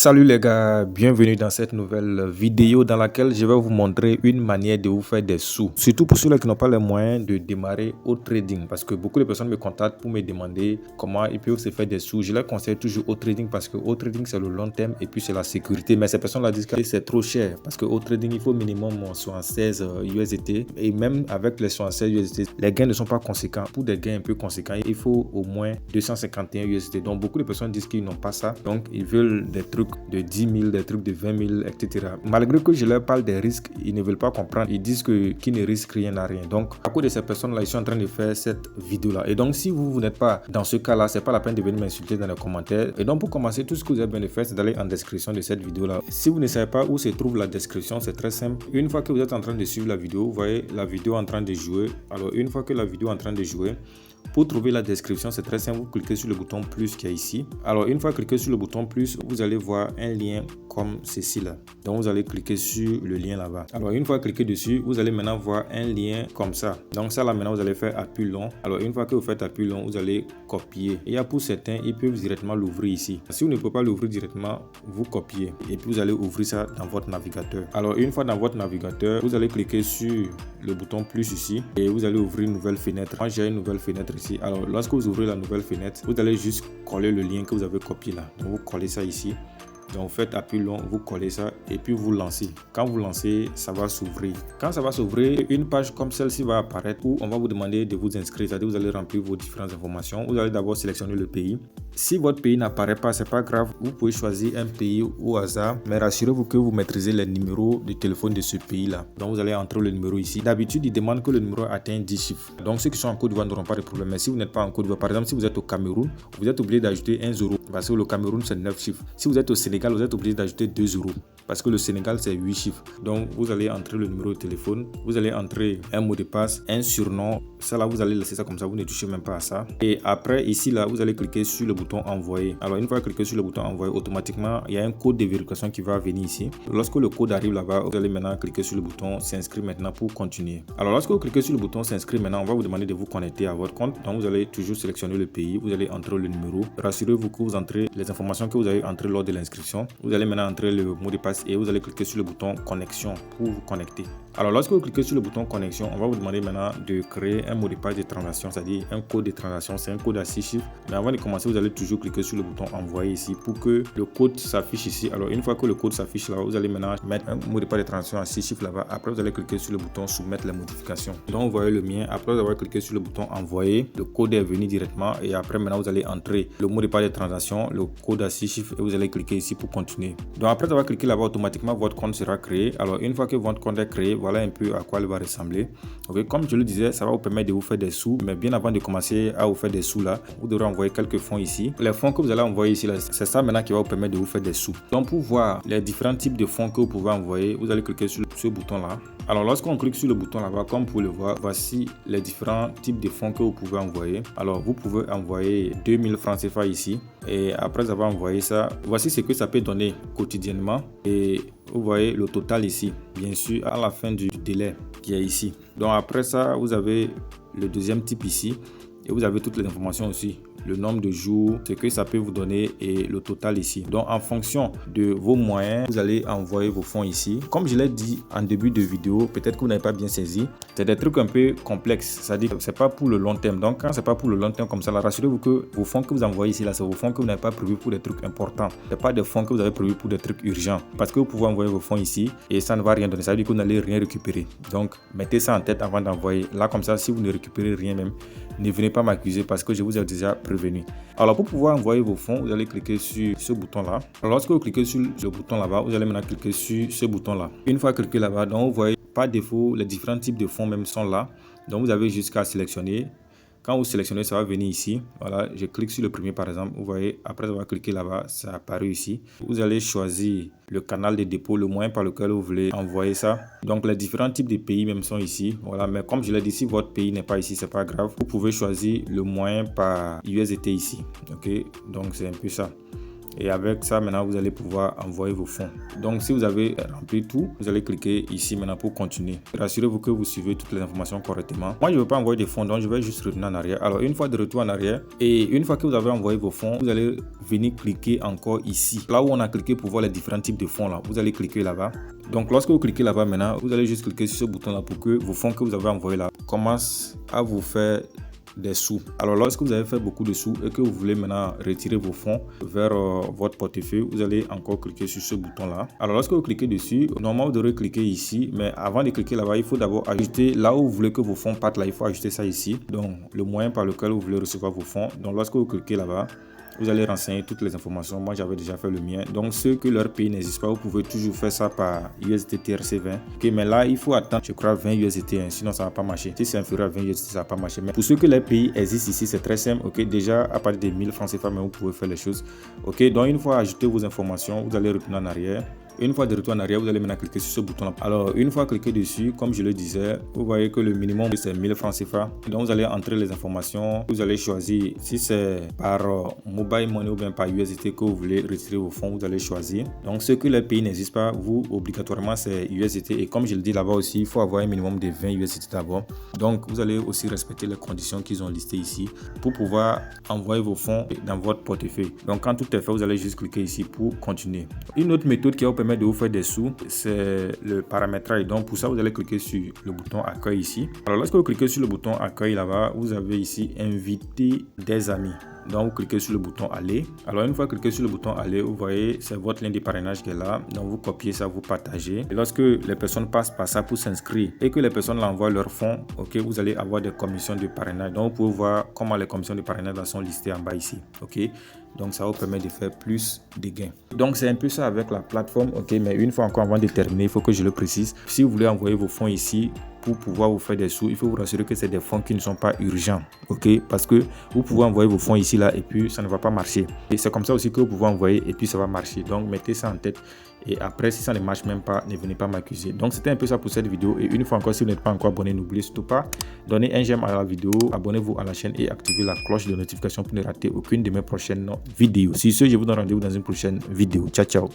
Salut les gars, bienvenue dans cette nouvelle vidéo dans laquelle je vais vous montrer une manière de vous faire des sous. Surtout pour ceux qui n'ont pas les moyens de démarrer au trading, parce que beaucoup de personnes me contactent pour me demander comment ils peuvent se faire des sous. Je leur conseille toujours au trading parce que au trading c'est le long terme et puis c'est la sécurité. Mais ces personnes-là disent que c'est trop cher parce que au trading il faut minimum 76 USDT et même avec les 76 USDT, les gains ne sont pas conséquents. Pour des gains un peu conséquents, il faut au moins 251 USDT. Donc beaucoup de personnes disent qu'ils n'ont pas ça, donc ils veulent des trucs de 10 000, des trucs de 20 000, etc. Malgré que je leur parle des risques, ils ne veulent pas comprendre. Ils disent qu'ils ne risquent rien à rien. Donc, à cause de ces personnes-là, ils sont en train de faire cette vidéo-là. Et donc, si vous n'êtes pas dans ce cas-là, c'est pas la peine de venir m'insulter dans les commentaires. Et donc, pour commencer, tout ce que vous avez besoin de faire, c'est d'aller en description de cette vidéo-là. Si vous ne savez pas où se trouve la description, c'est très simple. Une fois que vous êtes en train de suivre la vidéo, vous voyez la vidéo en train de jouer. Alors, une fois que la vidéo est en train de jouer, pour trouver la description, c'est très simple, vous cliquez sur le bouton plus qui est ici. Alors, une fois cliqué sur le bouton plus, vous allez voir un lien comme ceci là. Donc, vous allez cliquer sur le lien là-bas. Alors, une fois cliqué dessus, vous allez maintenant voir un lien comme ça. Donc, ça là, maintenant, vous allez faire appui long. Alors, une fois que vous faites appui long, vous allez copier. Et pour certains, ils peuvent directement l'ouvrir ici. Si vous ne pouvez pas l'ouvrir directement, vous copiez. Et puis, vous allez ouvrir ça dans votre navigateur. Alors, une fois dans votre navigateur, vous allez cliquer sur le bouton plus ici. Et vous allez ouvrir une nouvelle fenêtre. Moi, j'ai une nouvelle fenêtre ici. Alors, lorsque vous ouvrez la nouvelle fenêtre, vous allez juste coller le lien que vous avez copié là. Donc, vous collez ça ici. Donc, vous faites appui long, vous collez ça et puis vous lancez. Quand vous lancez, ça va s'ouvrir. Quand ça va s'ouvrir, une page comme celle-ci va apparaître où on va vous demander de vous inscrire. C'est-à-dire vous allez remplir vos différentes informations. Vous allez d'abord sélectionner le pays. Si votre pays n'apparaît pas, c'est pas grave. Vous pouvez choisir un pays au hasard. Mais rassurez-vous que vous maîtrisez les numéros de téléphone de ce pays-là. Donc, vous allez entrer le numéro ici. D'habitude, il demande que le numéro atteigne 10 chiffres. Donc, ceux qui sont en Côte d'Ivoire n'auront pas de problème. Mais si vous n'êtes pas en Côte d'Ivoire, par exemple, si vous êtes au Cameroun, vous êtes obligé d'ajouter 1 euro. Parce que le Cameroun, c'est 9 chiffres. Si vous êtes au Sénégal, vous êtes obligé d'ajouter 2 euros. Parce que le Sénégal, c'est 8 chiffres. Donc, vous allez entrer le numéro de téléphone. Vous allez entrer un mot de passe, un surnom. Ça, là, vous allez laisser ça comme ça. Vous ne touchez même pas à ça. Et après, ici, là, vous allez cliquer sur le bouton envoyer. Alors, une fois cliqué sur le bouton envoyer, automatiquement, il y a un code de vérification qui va venir ici. Lorsque le code arrive là-bas, vous allez maintenant cliquer sur le bouton s'inscrire maintenant pour continuer. Alors, lorsque vous cliquez sur le bouton s'inscrire maintenant, on va vous demander de vous connecter à votre compte. Donc, vous allez toujours sélectionner le pays. Vous allez entrer le numéro. Rassurez-vous que vous entrez les informations que vous avez entrées lors de l'inscription. Vous allez maintenant entrer le mot de passe et vous allez cliquer sur le bouton connexion pour vous connecter. Alors, lorsque vous cliquez sur le bouton connexion, on va vous demander maintenant de créer un mot de passe de transaction, c'est-à-dire un code de transaction. C'est un code à 6 chiffres. Mais avant de commencer, vous allez toujours cliquer sur le bouton envoyer ici pour que le code s'affiche ici. Alors, une fois que le code s'affiche là, vous allez maintenant mettre un mot de passe de transaction à 6 chiffres là-bas. Après, vous allez cliquer sur le bouton soumettre les modifications. Donc, vous voyez le mien. Après avoir cliqué sur le bouton envoyer, le code est venu directement. Et après, maintenant, vous allez entrer le mot de passe de transaction, le code à 6 chiffres et vous allez cliquer ici pour continuer. Donc, après avoir cliqué là-bas, automatiquement, votre compte sera créé. Alors, une fois que votre compte est créé, voilà un peu à quoi il va ressembler. Ok, comme je le disais, ça va vous permettre de vous faire des sous. Mais bien avant de commencer à vous faire des sous là, vous devrez envoyer quelques fonds ici. Les fonds que vous allez envoyer ici là, c'est ça maintenant qui va vous permettre de vous faire des sous. Donc, pour voir les différents types de fonds que vous pouvez envoyer, vous allez cliquer sur ce bouton là. Alors, lorsqu'on clique sur le bouton là-bas, comme vous pouvez le voir, voici les différents types de fonds que vous pouvez envoyer. Alors, vous pouvez envoyer 2000 francs CFA ici. Et après avoir envoyé ça, voici ce que ça peut donner quotidiennement. Et vous voyez le total ici, bien sûr, à la fin du délai qui est ici. Donc, après ça, vous avez le deuxième type ici. Et vous avez toutes les informations aussi, le nombre de jours, ce que ça peut vous donner et le total ici. Donc, en fonction de vos moyens, vous allez envoyer vos fonds ici. Comme je l'ai dit en début de vidéo, peut-être que vous n'avez pas bien saisi, c'est des trucs un peu complexes. C'est-à-dire que c'est pas pour le long terme. Donc, quand c'est pas pour le long terme comme ça, rassurez-vous que vos fonds que vous envoyez ici, là, c'est vos fonds que vous n'avez pas prévus pour des trucs importants. Ce n'est pas des fonds que vous avez prévus pour des trucs urgents. Parce que vous pouvez envoyer vos fonds ici et ça ne va rien donner. Ça veut dire que vous n'allez rien récupérer. Donc, mettez ça en tête avant d'envoyer. Là, comme ça, si vous ne récupérez rien même, ne venez pas m'accuser parce que je vous ai déjà prévenu. Alors, pour pouvoir envoyer vos fonds, vous allez cliquer sur ce bouton-là. Alors, lorsque vous cliquez sur le bouton là-bas, vous allez maintenant cliquer sur ce bouton-là. Une fois cliqué là-bas, donc vous voyez par défaut, les différents types de fonds même sont là. Donc, vous avez jusqu'à sélectionner. Quand vous sélectionnez, ça va venir ici. Voilà, je clique sur le premier par exemple. Vous voyez, après avoir cliqué là-bas, ça apparaît ici. Vous allez choisir le canal de dépôt, le moyen par lequel vous voulez envoyer ça. Donc, les différents types de pays même sont ici. Voilà, mais comme je l'ai dit, si votre pays n'est pas ici, c'est pas grave. Vous pouvez choisir le moyen par USDT ici. Ok, donc c'est un peu ça. Et avec ça, maintenant, vous allez pouvoir envoyer vos fonds. Donc, si vous avez rempli tout, vous allez cliquer ici maintenant pour continuer. Rassurez-vous que vous suivez toutes les informations correctement. Moi, je ne veux pas envoyer des fonds, donc je vais juste retourner en arrière. Alors, une fois de retour en arrière, et une fois que vous avez envoyé vos fonds, vous allez venir cliquer encore ici. Là où on a cliqué pour voir les différents types de fonds, là, vous allez cliquer là-bas. Donc, lorsque vous cliquez là-bas maintenant, vous allez juste cliquer sur ce bouton-là pour que vos fonds que vous avez envoyés là commencent à vous faire des sous. Alors lorsque vous avez fait beaucoup de sous et que vous voulez maintenant retirer vos fonds vers votre portefeuille, vous allez encore cliquer sur ce bouton là. Alors lorsque vous cliquez dessus, normalement vous devrez cliquer ici, mais avant de cliquer là-bas, il faut d'abord ajouter là où vous voulez que vos fonds partent là, il faut ajouter ça ici. Donc le moyen par lequel vous voulez recevoir vos fonds. Donc lorsque vous cliquez là-bas, vous allez renseigner toutes les informations. Moi, j'avais déjà fait le mien. Donc, ceux que leur pays n'existe pas, vous pouvez toujours faire ça par USDT TRC20. Ok, mais là, il faut attendre, je crois, 20 USDT. Sinon, ça ne va pas marcher. Si c'est inférieur à 20 USDT, ça ne va pas marcher. Mais pour ceux que les pays existent ici, c'est très simple. Ok, déjà, à partir des 1000 francs CFA, mais vous pouvez faire les choses. Ok, donc une fois ajouté vos informations, vous allez retourner en arrière. Une fois de retour en arrière, vous allez maintenant cliquer sur ce bouton-là. Alors, une fois cliqué dessus, comme je le disais, vous voyez que le minimum, c'est 1000 francs CFA. Donc, vous allez entrer les informations. Vous allez choisir si c'est par mobile money ou bien par USDT que vous voulez retirer vos fonds. Vous allez choisir. Donc, ce que les pays n'existent pas, vous, obligatoirement, c'est USDT. Et comme je le dis là-bas aussi, il faut avoir un minimum de 20 USDT d'abord. Donc, vous allez aussi respecter les conditions qu'ils ont listées ici pour pouvoir envoyer vos fonds dans votre portefeuille. Donc, quand tout est fait, vous allez juste cliquer ici pour continuer. Une autre méthode qui va vous permettre de vous faire des sous, c'est le paramétrage. Donc pour ça, vous allez cliquer sur le bouton accueil ici. Alors lorsque vous cliquez sur le bouton accueil là-bas, vous avez ici inviter des amis. Donc vous cliquez sur le bouton aller. Alors une fois cliqué sur le bouton aller, vous voyez c'est votre lien de parrainage qui est là. Donc vous copiez ça, vous partagez. Et lorsque les personnes passent par ça pour s'inscrire et que les personnes l'envoient leurs fonds, ok, vous allez avoir des commissions de parrainage. Donc vous pouvez voir comment les commissions de parrainage sont listées en bas ici. Ok, donc ça vous permet de faire plus de gains. Donc c'est un peu ça avec la plateforme. Ok, mais une fois encore avant de terminer, il faut que je le précise. Si vous voulez envoyer vos fonds ici pour pouvoir vous faire des sous, il faut vous rassurer que c'est des fonds qui ne sont pas urgents. Ok, parce que vous pouvez envoyer vos fonds ici là et puis ça ne va pas marcher. Et c'est comme ça aussi que vous pouvez envoyer et puis ça va marcher. Donc mettez ça en tête. Et après, si ça ne marche même pas, ne venez pas m'accuser. Donc, c'était un peu ça pour cette vidéo. Et une fois encore, si vous n'êtes pas encore abonné, n'oubliez surtout pas, donnez un j'aime à la vidéo, abonnez-vous à la chaîne et activez la cloche de notification pour ne rater aucune de mes prochaines vidéos. Si ce, je vous donne rendez-vous dans une prochaine vidéo. Ciao, ciao.